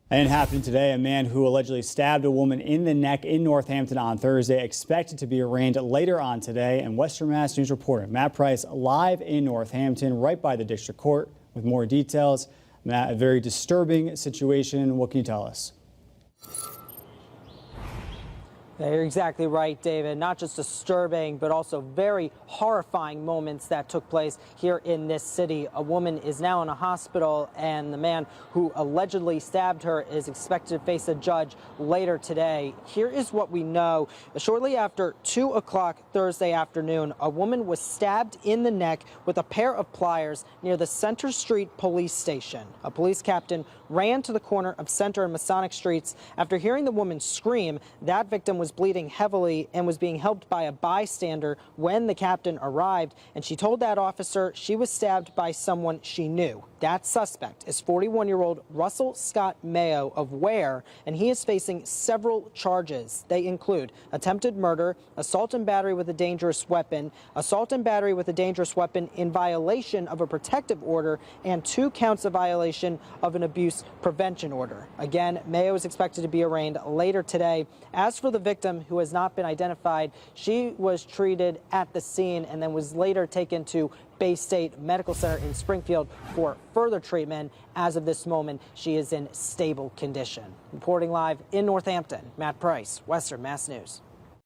And happened today, a man who allegedly stabbed a woman in the neck in Northampton on Thursday, expected to be arraigned later on today. And Western Mass News reporter Matt Price live in Northampton, right by the district court, with more details. Matt, a very disturbing situation. What can you tell us? Yeah, you're exactly right, David. Not just disturbing, but also very horrifying moments that took place here in this city. A woman is now in a hospital, and the man who allegedly stabbed her is expected to face a judge later today. Here is what we know. Shortly after 2 o'clock Thursday afternoon, a woman was stabbed in the neck with a pair of pliers near the Center Street police station. A police captain ran to the corner of Center and Masonic Streets. After hearing the woman scream, that victim was bleeding heavily and was being helped by a bystander when the captain arrived, and she told that officer she was stabbed by someone she knew. That suspect is 41-year-old Russell Scott Mayo of Ware, and he is facing several charges. They include attempted murder, assault and battery with a dangerous weapon, assault and battery with a dangerous weapon in violation of a protective order, and 2 counts of violation of an abuse prevention order. Again, Mayo is expected to be arraigned later today. As for the victim, who has not been identified, she was treated at the scene and then was later taken to Bay State Medical Center in Springfield for further treatment. As of this moment, she is in stable condition. Reporting live in Northampton, Matt Price, Western Mass News.